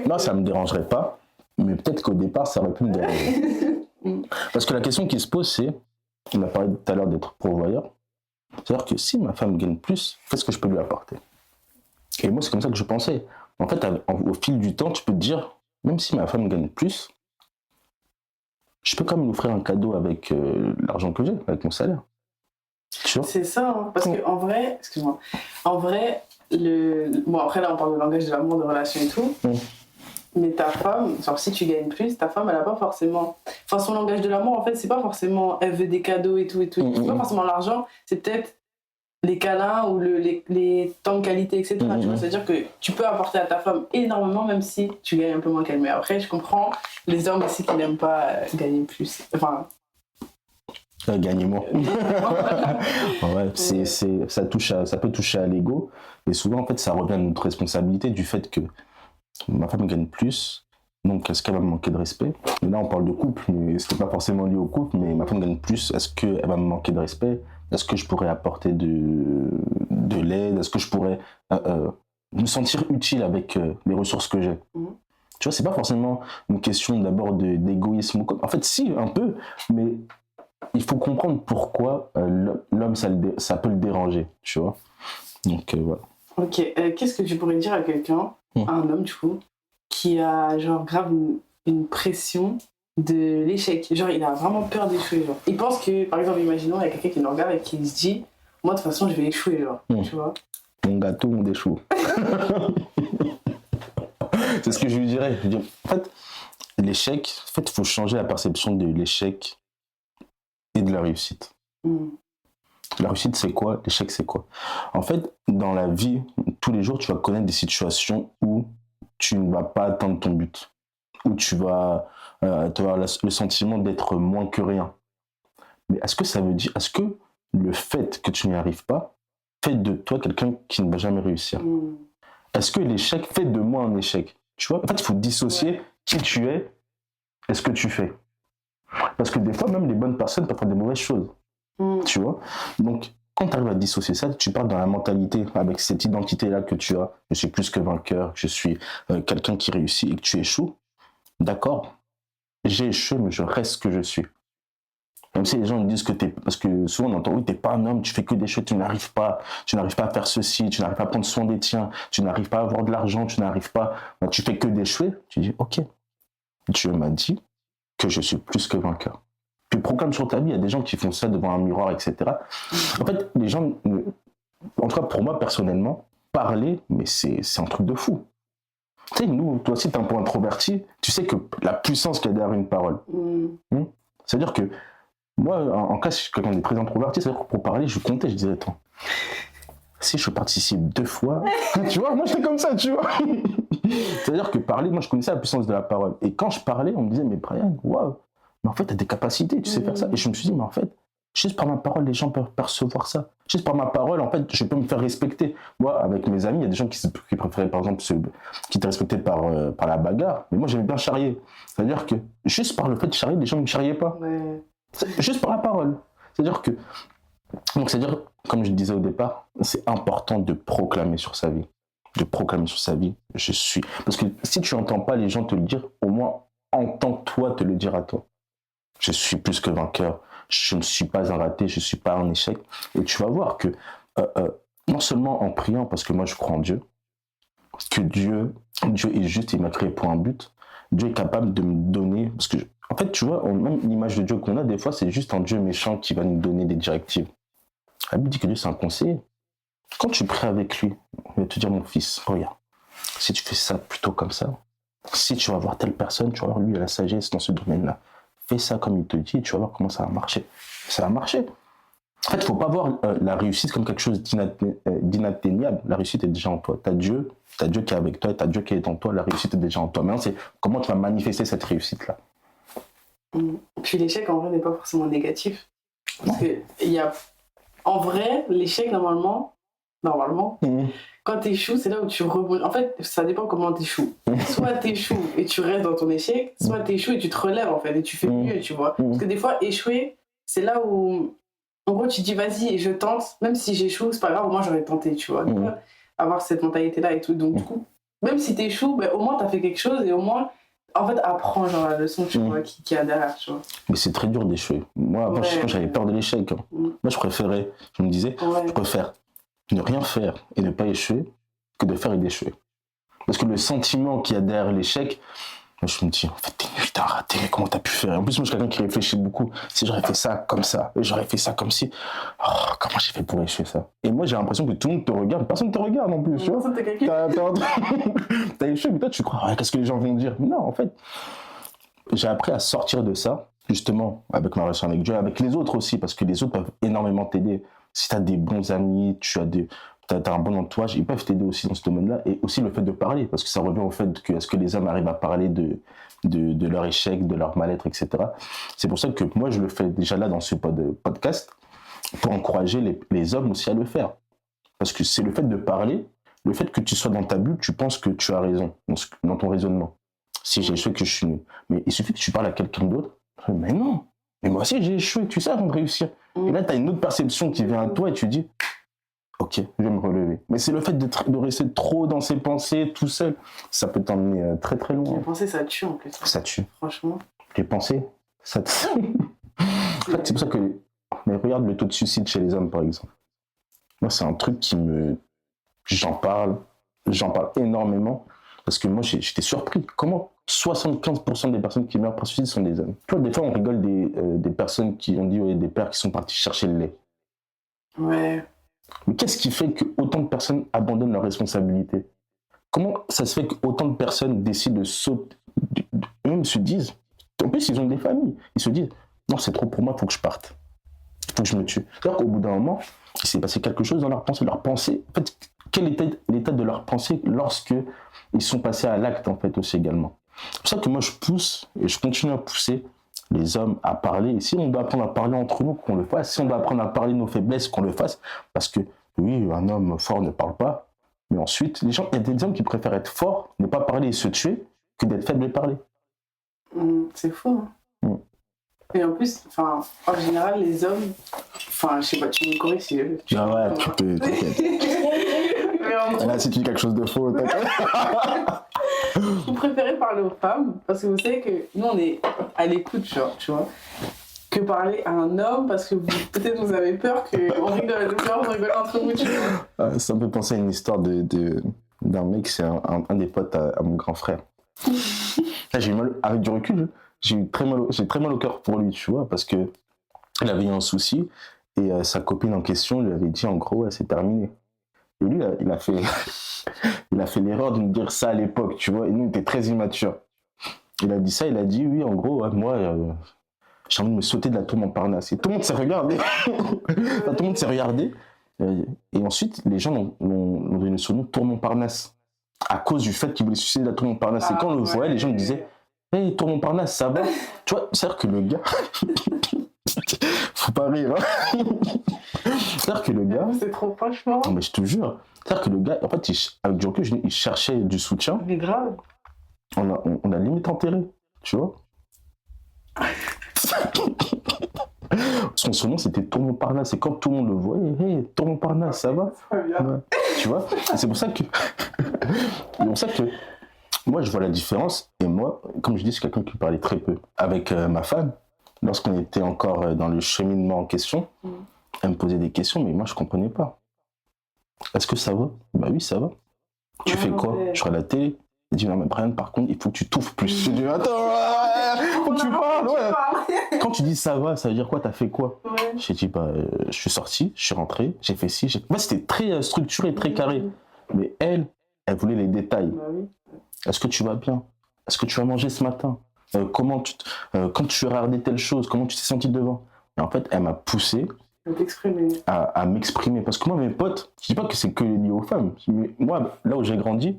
Non, ça ne me dérangerait pas. Mais peut-être qu'au départ, ça aurait pu me déranger. Parce que la question qui se pose, c'est, on a parlé tout à l'heure d'être pourvoyeur. C'est-à-dire que si ma femme gagne plus, qu'est-ce que je peux lui apporter? Et moi, c'est comme ça que je pensais. En fait, au fil du temps, tu peux te dire, même si ma femme gagne plus, je peux quand même lui offrir un cadeau avec l'argent que j'ai, avec mon salaire. Tu vois? C'est ça, hein, parce qu'en vrai, excuse-moi, en vrai, bon après là on parle de langage de l'amour, de relation et tout, mais ta femme, genre si tu gagnes plus, ta femme elle a pas forcément, enfin son langage de l'amour en fait c'est pas forcément, elle veut des cadeaux et tout, c'est pas forcément l'argent, c'est peut-être les câlins ou les temps de qualité, etc. Tu vois, c'est-à-dire que tu peux apporter à ta femme énormément même si tu gagnes un peu moins qu'elle, mais après je comprends les hommes aussi qui n'aiment pas gagner plus, enfin... Gagner moins. Ouais, ça peut toucher à l'ego. Et souvent, en fait, ça revient à notre responsabilité du fait que ma femme gagne plus. Donc, est-ce qu'elle va me manquer de respect? Et là, on parle de couple, mais c'était pas forcément lié au couple. Mais ma femme gagne plus. Est-ce qu'elle va me manquer de respect? Est-ce que je pourrais apporter de l'aide? Est-ce que je pourrais me sentir utile avec les ressources que j'ai? Tu vois, c'est pas forcément une question d'abord d'égoïsme. En fait, si, un peu, mais il faut comprendre pourquoi l'homme, ça peut le déranger, tu vois. Donc, voilà. Ok, qu'est-ce que tu pourrais dire à quelqu'un, à un homme du coup, qui a genre grave une pression de l'échec? Genre, il a vraiment peur d'échouer, genre. Il pense que, par exemple, imaginons, il y a quelqu'un qui le regarde et qui se dit, moi, de toute façon, je vais échouer, genre, tu vois. Mon gâteau, on échoue. C'est ce que je lui dirais. Je dis, en fait, l'échec, en fait, il faut changer la perception de l'échec et de la réussite. La réussite, c'est quoi? L'échec, c'est quoi? En fait, dans la vie, tous les jours, tu vas connaître des situations où tu ne vas pas atteindre ton but, où tu vas avoir le sentiment d'être moins que rien. Mais est-ce que le fait que tu n'y arrives pas fait de toi quelqu'un qui ne va jamais réussir? Est-ce que l'échec fait de moi un échec? Tu vois? En fait, il faut dissocier qui tu es et ce que tu fais. Parce que des fois, même les bonnes personnes peuvent faire des mauvaises choses. Tu vois? Donc, quand tu arrives à dissocier ça, tu parles dans la mentalité, avec cette identité-là que tu as. Je suis plus que vainqueur, je suis quelqu'un qui réussit et que tu échoues. D'accord? J'ai échoué, mais je reste ce que je suis. Même si les gens me disent que parce que souvent on entend, oui, t'es pas un homme, tu fais que d'échouer, tu n'arrives pas à faire ceci, tu n'arrives pas à prendre soin des tiens, tu n'arrives pas à avoir de l'argent, tu fais que d'échouer. Tu dis, ok, Dieu m'a dit que je suis plus que vainqueur. Tu proclames sur ta vie, il y a des gens qui font ça devant un miroir, etc. En fait, les gens, en tout cas pour moi personnellement, parler, mais c'est un truc de fou. Tu sais, nous, toi aussi, t'es un peu introverti, tu sais que la puissance qu'il y a derrière une parole. C'est-à-dire que moi, en cas, quand on est très introverti, c'est-à-dire que pour parler, je comptais, je disais, attends, si je participe 2 fois, tu vois, moi j'étais comme ça, tu vois. C'est-à-dire que parler, moi je connaissais la puissance de la parole. Et quand je parlais, on me disait, mais Brian, waouh, mais en fait, t'as des capacités, tu sais faire ça. Et je me suis dit, mais en fait, juste par ma parole, les gens peuvent percevoir ça. Juste par ma parole, en fait, je peux me faire respecter. Moi, avec mes amis, il y a des gens qui préféraient, par exemple, qui étaient respectés par la bagarre. Mais moi, j'aimais bien charrier. C'est-à-dire que juste par le fait de charrier, les gens ne me charriaient pas. Juste par la parole. C'est-à-dire que, comme je disais au départ, c'est important de proclamer sur sa vie. Je suis. Parce que si tu n'entends pas les gens te le dire, au moins entends-toi te le dire à toi. Je suis plus que vainqueur. Je ne suis pas un raté, je ne suis pas un échec. Et tu vas voir que, non seulement en priant, parce que moi je crois en Dieu, que Dieu est juste, il m'a créé pour un but. Dieu est capable de me donner. Parce que, en fait, tu vois, même l'image de Dieu qu'on a, des fois, c'est juste un Dieu méchant qui va nous donner des directives. La Bible dit que Dieu, c'est un conseiller. Quand tu pries avec lui, il va te dire, mon fils, regarde, si tu fais ça plutôt comme ça, si tu vas voir telle personne, tu vas voir lui, il a la sagesse dans ce domaine-là. Fais ça comme il te dit et tu vas voir comment ça va marcher. Ça va marcher. En fait, il ne faut pas voir la réussite comme quelque chose d'inatteignable. La réussite est déjà en toi. Tu as Dieu qui est avec toi, tu as Dieu qui est en toi, la réussite est déjà en toi. Maintenant, c'est comment tu vas manifester cette réussite-là. Puis l'échec, en vrai, n'est pas forcément négatif. Parce que en vrai, l'échec, normalement, quand tu échoues, c'est là où tu rebondis. En fait, ça dépend comment tu échoues. Soit tu échoues et tu restes dans ton échec, soit tu échoues et tu te relèves, en fait, et tu fais mieux, tu vois. Parce que des fois, échouer, c'est là où, en gros, tu te dis, vas-y, et je tente, même si j'échoue, c'est pas grave, moi j'aurais tenté, tu vois. Donc, avoir cette mentalité-là et tout. Donc, du coup, même si tu échoues, ben, au moins tu as fait quelque chose et au moins, En fait, apprends genre la leçon, tu vois, qui y a derrière, tu vois. Mais c'est très dur d'échouer. Moi, avant, quand j'avais peur de l'échec, hein. Moi, je me disais, je préfère ne rien faire et ne pas échouer que de faire et d'échouer. Parce que le sentiment qu'il y a derrière l'échec, moi, je me dis, en fait, t'es nul, t'as raté, comment t'as pu faire? Et en plus, moi, je suis quelqu'un qui réfléchit beaucoup. Si j'aurais fait ça comme ça, et j'aurais fait ça comme ci, comment j'ai fait pour échouer ça? Et moi, j'ai l'impression que tout le monde te regarde, personne ne te regarde en plus, tu vois. T'as échoué, mais toi, tu crois, qu'est-ce que les gens vont dire? Non, en fait, j'ai appris à sortir de ça, justement, avec ma relation avec Dieu, avec les autres aussi, parce que les autres peuvent énormément t'aider. Si t'as des bons amis, t'as un bon entourage, ils peuvent t'aider aussi dans ce domaine-là, et aussi le fait de parler, parce que ça revient au fait que est-ce que les hommes arrivent à parler de leur échec, de leur mal-être, etc. C'est pour ça que moi, je le fais déjà là dans ce podcast, pour encourager les hommes aussi à le faire. Parce que c'est le fait de parler, le fait que tu sois dans ta bulle, tu penses que tu as raison dans ton raisonnement. Si j'ai échoué, que je suis nul. Mais il suffit que tu parles à quelqu'un d'autre, mais non, mais moi aussi j'ai échoué, tu sais, avant de réussir. Et là, tu as une autre perception qui vient à toi et tu dis, ok, je vais me relever. Mais c'est le fait de rester trop dans ses pensées, tout seul, ça peut t'emmener très très loin. Les pensées, ça tue en plus. Ça tue. Franchement. Les pensées, ça tue. En fait, c'est pour ça que... Mais regarde le taux de suicide chez les hommes, par exemple. Moi, c'est un truc qui me... J'en parle énormément, parce que moi, j'étais surpris. Comment 75% des personnes qui meurent par suicide sont des hommes? Tu vois, des fois, on rigole des personnes qui ont dit, des pères qui sont partis chercher le lait. Ouais. Mais qu'est-ce qui fait que autant de personnes abandonnent leurs responsabilités? Comment ça se fait qu'autant de personnes décident de sauter, même se disent, en plus ils ont des familles, ils se disent, non c'est trop pour moi, il faut que je parte, il faut que je me tue. C'est-à-dire qu'au bout d'un moment, il s'est passé quelque chose dans leur pensée, en fait, quel était l'état de leur pensée lorsque ils sont passés à l'acte en fait aussi également. C'est pour ça que moi je pousse et je continue à pousser les hommes à parler. Et si on doit apprendre à parler entre nous, qu'on le fasse. Si on doit apprendre à parler de nos faiblesses, qu'on le fasse. Parce que, oui, un homme fort ne parle pas. Mais ensuite, il y a des hommes qui préfèrent être forts, ne pas parler et se tuer, que d'être faible et parler. C'est faux. Hein. Et en plus, en général, les hommes... je sais pas, tu me corriges si... Ah ouais, tu peux, t'inquiète. Là, si tu dis quelque chose de faux, t'inquiète. Vous préférez parler aux femmes parce que vous savez que nous on est à l'écoute, genre, tu vois, que parler à un homme parce que peut-être vous avez peur qu'on rigole entre vous, tu vois. Ça me fait penser à une histoire d'un mec, c'est un des potes à mon grand frère. Là, j'ai eu mal, avec du recul, j'ai très mal au cœur pour lui, tu vois, parce que il avait eu un souci et sa copine en question lui avait dit en gros, c'est terminé. Et lui, il a fait l'erreur de nous dire ça à l'époque, tu vois, et nous, on était très immatures. Il a dit ça, il a dit, oui, en gros, moi, j'ai envie de me sauter de la tour Montparnasse. Et tout le monde s'est regardé. Tout le monde s'est regardé. Et ensuite, les gens l'ont donné le surnom Tour Montparnasse, à cause du fait qu'il voulait se suicider de la tour Montparnasse. Et quand on le voyait, les gens me disaient, hey, Tour Montparnasse, ça va? Tu vois, c'est-à-dire que le gars... Faut pas rire, hein. C'est-à-dire que le gars... C'est trop, franchement. Non, mais je te jure. C'est-à-dire que le gars, en fait, avec du recul, il cherchait du soutien. Mais grave. On a limite enterré, tu vois. Son surnom, c'était Tour Montparnasse. Et quand tout le monde le voyait, hey, Tour Montparnasse, ça va? Ouais. Tu vois? Et c'est pour ça que... moi, je vois la différence. Et moi, comme je dis, c'est quelqu'un qui parlait très peu. Avec ma femme, lorsqu'on était encore dans le cheminement en question, elle me posait des questions, mais moi, je comprenais pas. Est-ce que ça va? Bah oui, ça va. Tu fais quoi? Je regarde la télé. Elle dit, non, mais Brian, par contre, il faut que tu touffes plus. Je dis, attends, faut que tu parles, ouais. Quand tu dis ça va, ça veut dire quoi? T'as fait quoi? J'ai dit, je suis sorti, je suis rentré, j'ai fait ci. Moi, c'était très structuré, très carré. Mais elle voulait les détails. Bah oui. Est-ce que tu vas bien? Est-ce que tu as mangé ce matin? Quand tu as regardé telle chose, comment tu t'es senti devant? Et en fait, elle m'a poussé à m'exprimer. Parce que moi, mes potes, je dis pas que c'est que lié aux femmes, mais moi, là où j'ai grandi,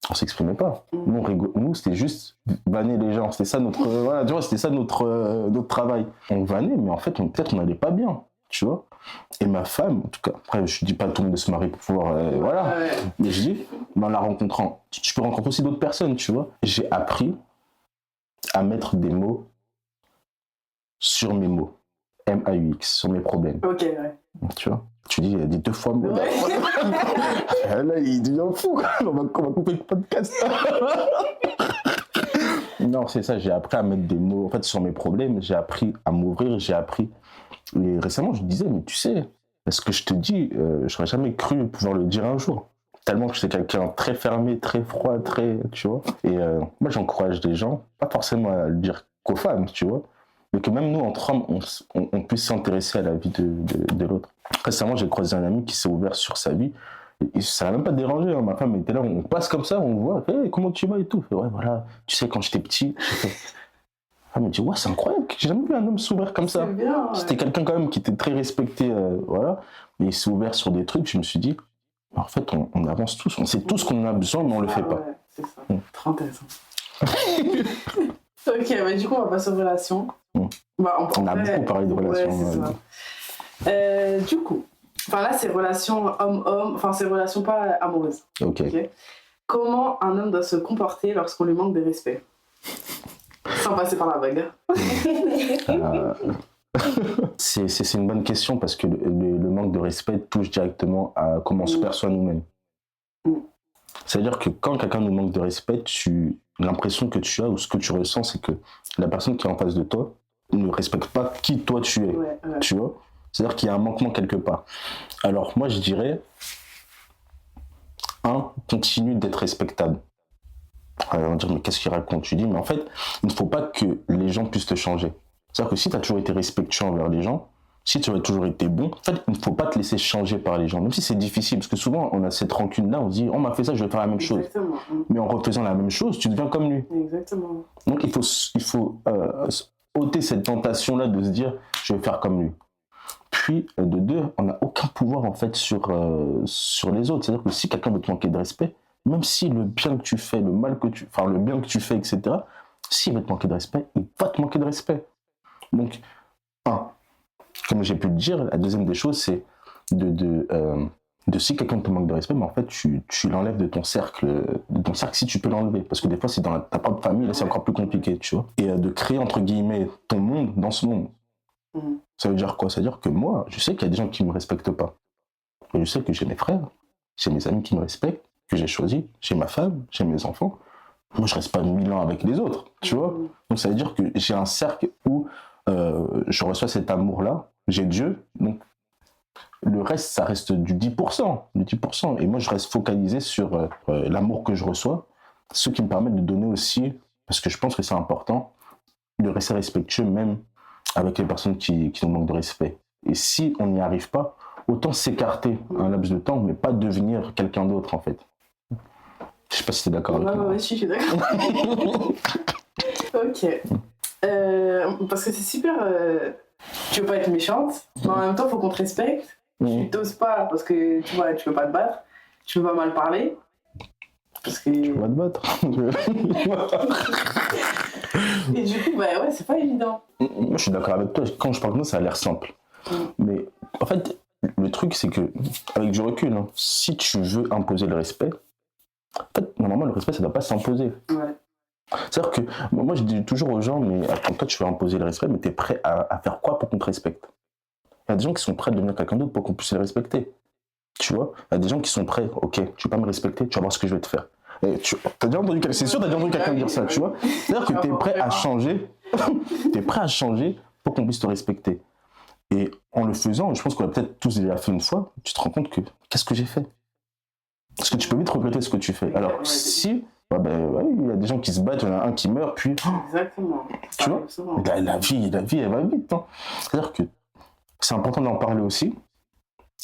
on s'exprimait pas. Nous, c'était juste vanner les gens. C'était ça notre, tu vois, c'était ça notre travail. On vannait, mais en fait, peut-être on n'allait pas bien, tu vois. Et ma femme, en tout cas, après, je dis pas à tout le monde de se marier pour pouvoir, voilà. Ouais. Mais je dis, en la rencontrant, tu peux rencontrer aussi d'autres personnes, tu vois. J'ai appris à mettre des mots sur mes mots. M-A-U-X, sur mes problèmes. Ok, ouais. Tu vois, tu dis 2 fois mots. Ouais. Là, il devient fou. On va couper le podcast. Non, c'est ça, j'ai appris à mettre des mots, en fait, sur mes problèmes, j'ai appris à m'ouvrir, j'ai appris. Et récemment, je disais, mais tu sais, ce que je te dis, je n'aurais jamais cru pouvoir le dire un jour. Tellement que j'étais quelqu'un de très fermé, très froid, très, tu vois. Et moi, j'encourage des gens, pas forcément à le dire qu'aux femmes, tu vois, mais que même nous, entre hommes, on puisse s'intéresser à la vie de l'autre. Récemment, j'ai croisé un ami qui s'est ouvert sur sa vie. Et ça n'a même pas dérangé, hein. Ma femme était là, on passe comme ça, on voit, hey, comment tu vas et tout. Fait, ouais, voilà, tu sais, quand j'étais petit, elle me dit, ouais, c'est incroyable, j'ai jamais vu un homme s'ouvrir comme ça. Bien, ouais. C'était quelqu'un quand même qui était très respecté, voilà, mais il s'est ouvert sur des trucs, je me suis dit, en fait, on avance tous, on sait tous qu'on a besoin, mais on le fait pas. Ouais, c'est ça. Trop intéressant. Ok, bah, du coup, on va passer aux relations. Bah, On a beaucoup parlé de relations. Ouais, c'est ça. Du coup, là, c'est relations homme-homme, c'est relations pas amoureuses. Ok. Comment un homme doit se comporter lorsqu'on lui manque de respect? Sans passer par la bagarre. C'est une bonne question parce que le manque de respect touche directement à comment on se perçoit nous-mêmes. C'est-à-dire que quand quelqu'un nous manque de respect, l'impression que tu as ou ce que tu ressens, c'est que la personne qui est en face de toi ne respecte pas qui toi tu es. Ouais. Tu vois? C'est-à-dire qu'il y a un manquement quelque part. Alors moi je dirais, continue d'être respectable. Alors, on va dire, mais qu'est-ce qu'il raconte? Tu dis, mais en fait, il ne faut pas que les gens puissent te changer. C'est-à-dire que si tu as toujours été respectueux envers les gens, si tu as toujours été bon, en fait, il ne faut pas te laisser changer par les gens. Même si c'est difficile, parce que souvent, on a cette rancune-là, on se dit, on m'a fait ça, je vais faire la même chose. Exactement. Mais en refaisant la même chose, tu deviens comme lui. Exactement. Donc, il faut ôter cette tentation-là de se dire, je vais faire comme lui. Puis, de deux, on n'a aucun pouvoir, en fait, sur les autres. C'est-à-dire que si quelqu'un veut te manquer de respect, même si le bien que tu fais, le bien que tu fais, etc., s'il veut te manquer de respect, il va te manquer de respect. Donc, comme j'ai pu le dire, la deuxième des choses, c'est de si quelqu'un te manque de respect, mais en fait, tu l'enlèves de ton cercle si tu peux l'enlever. Parce que des fois, c'est dans ta propre famille, là, c'est encore plus compliqué, tu vois. Et de créer, entre guillemets, ton monde dans ce monde. Ça veut dire quoi? Ça veut dire que moi, je sais qu'il y a des gens qui ne me respectent pas. Mais je sais que j'ai mes frères, j'ai mes amis qui me respectent, que j'ai choisi, j'ai ma femme, j'ai mes enfants. Moi, je reste pas 1000 ans avec les autres, tu vois. Donc, ça veut dire que j'ai un cercle où je reçois cet amour-là, j'ai Dieu, donc le reste, ça reste du 10%. Et moi, je reste focalisé sur l'amour que je reçois, ce qui me permet de donner aussi, parce que je pense que c'est important, de rester respectueux même avec les personnes qui nous manquent de respect. Et si on n'y arrive pas, autant s'écarter un laps de temps, mais pas devenir quelqu'un d'autre, en fait. Je sais pas si tu es d'accord avec moi. Ouais, je suis d'accord. Ok. Parce que c'est super... Tu veux pas être méchante, mais en même temps, il faut qu'on te respecte. Tu t'oses pas parce que, tu vois, tu peux pas te battre. Tu peux pas mal parler. Parce que... Tu vas te battre. Et du coup, ouais, c'est pas évident. Moi, je suis d'accord avec toi. Quand je parle de moi, ça a l'air simple. Mais en fait, le truc, c'est que, avec du recul, si tu veux imposer le respect, en fait, normalement, le respect, ça ne doit pas s'imposer. Ouais. C'est-à-dire que, moi, je dis toujours aux gens, mais attends, toi, tu veux imposer le respect, mais tu es prêt à faire quoi pour qu'on te respecte? Il y a des gens qui sont prêts à devenir quelqu'un d'autre pour qu'on puisse les respecter. Tu vois? Il y a des gens qui sont prêts, ok, tu vas pas me respecter, tu vas voir ce que je vais te faire. T'as déjà entendu c'est sûr, t'as déjà entendu quelqu'un dire ça, tu vois? C'est-à-dire que t'es prêt à changer, pour qu'on puisse te respecter. Et en le faisant, je pense qu'on a peut-être tous déjà fait une fois, tu te rends compte que, qu'est-ce que j'ai fait? Parce que tu peux vite regretter ce que tu fais. Alors, si, il y a des gens qui se battent, il y en a un qui meurt, puis... Exactement. Tu vois? La vie, elle va vite. C'est-à-dire que c'est important d'en parler aussi.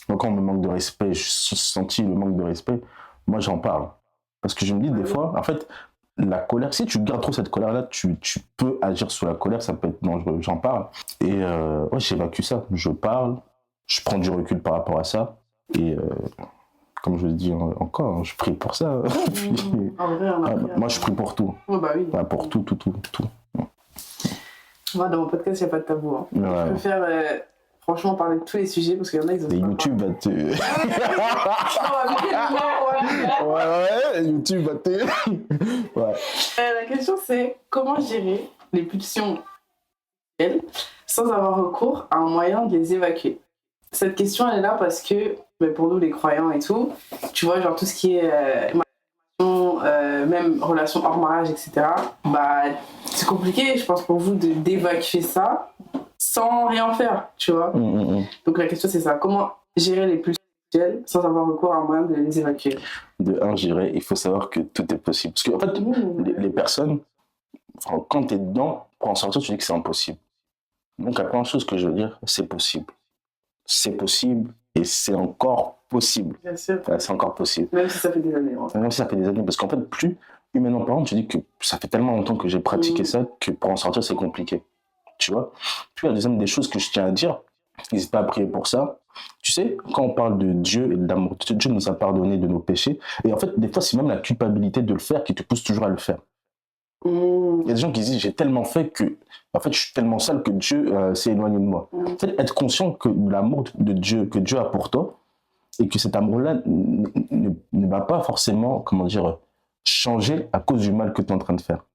Donc, quand on me manque de respect, je senti le manque de respect, moi, j'en parle. Parce que je me dis des fois, en fait, la colère, si tu gardes trop cette colère-là, tu peux agir sur la colère, ça peut être dangereux. J'en parle. Et j'évacue ça. Je parle, je prends du recul par rapport à ça. Et comme je le dis encore, je prie pour ça. En vrai, moi, je prie pour tout. Oh, bah oui. Pour tout. Moi, dans mon podcast, il n'y a pas de tabou. Hein. Ouais. Je préfère franchement parler de tous les sujets parce qu'il y en a, ils ont. Et YouTube va te. Ouais, YouTube va te. Ouais. La question, c'est comment gérer les pulsions sans avoir recours à un moyen de les évacuer? Cette question, elle est là parce que, pour nous, les croyants et tout, tu vois, genre tout ce qui est même relation hors mariage, etc., bah, c'est compliqué, je pense, pour vous d'évacuer ça sans rien faire, tu vois. Donc la question, c'est ça. Comment gérer les pulsions sexuelles sans avoir recours à un moyen de les évacuer? De un, je dirais, il faut savoir que tout est possible. Parce qu'en fait, les personnes, enfin, quand tu es dedans, pour en sortir, tu dis que c'est impossible. Donc la première chose que je veux dire, c'est possible. C'est possible et c'est encore possible. Bien sûr. Ouais, c'est encore possible. Même si ça fait des années. Ouais. Même si ça fait des années. Parce qu'en fait, plus humainement parlant, tu dis que ça fait tellement longtemps que j'ai pratiqué ça que pour en sortir, c'est compliqué. Tu vois? Puis la deuxième des choses que je tiens à dire, n'hésite pas à prier pour ça. Tu sais, quand on parle de Dieu et d'amour, Dieu nous a pardonné de nos péchés. Et en fait, des fois, c'est même la culpabilité de le faire qui te pousse toujours à le faire. Il y a des gens qui disent, j'ai tellement fait que, en fait, je suis tellement sale que Dieu s'est éloigné de moi. En fait, être conscient que l'amour de Dieu, que Dieu a pour toi, et que cet amour-là ne va pas forcément, comment dire, changer à cause du mal que tu es en train de faire.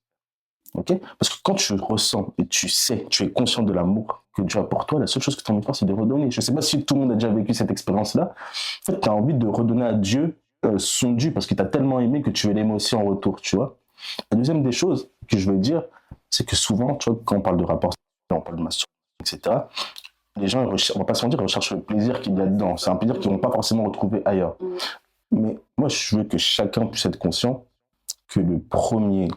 Okay? Parce que quand tu ressens et tu sais, tu es conscient de l'amour que Dieu a pour toi, la seule chose que tu as envie de faire, c'est de redonner. Je ne sais pas si tout le monde a déjà vécu cette expérience-là. En fait, tu as envie de redonner à Dieu son dû parce que tu as tellement aimé que tu veux l'aimer aussi en retour, tu vois. La deuxième des choses que je veux dire, c'est que souvent, tu vois, quand on parle de rapport, on parle de masturbation, etc., les gens, on va pas se mentir, ils recherchent le plaisir qu'il y a dedans. C'est un plaisir qu'ils ne vont pas forcément retrouver ailleurs. Mais moi, je veux que chacun puisse être conscient que le premier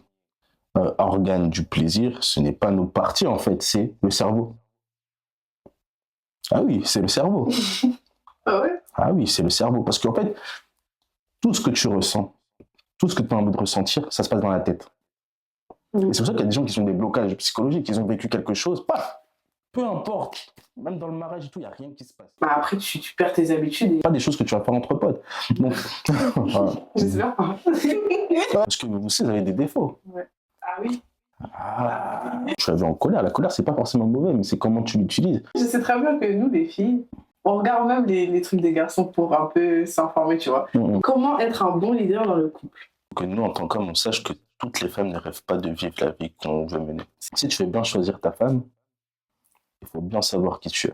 organe du plaisir, ce n'est pas nos parties, en fait, c'est le cerveau. Ah oui, c'est le cerveau. Ah ouais? Ah oui, c'est le cerveau. Parce qu'en fait, tout ce que tu ressens, tout ce que tu as envie de ressentir, ça se passe dans la tête. Et c'est pour ça qu'il y a des gens qui ont des blocages psychologiques, ils ont vécu quelque chose, paf, peu importe, même dans le mariage et tout, il n'y a rien qui se passe. Bah après, tu perds tes habitudes. Et... Pas des choses que tu vas faire entre potes. Donc, voilà. J'espère pas. Parce que vous aussi, vous avez des défauts. Ouais. Ah oui. Ah, tu l'as vu en colère. La colère, c'est pas forcément mauvais, mais c'est comment tu l'utilises. Je sais très bien que nous, les filles, on regarde même les trucs des garçons pour un peu s'informer, tu vois. Comment être un bon leader dans le couple? Que nous, en tant qu'hommes, on sache que toutes les femmes ne rêvent pas de vivre la vie qu'on veut mener. Si tu veux bien choisir ta femme, il faut bien savoir qui tu es.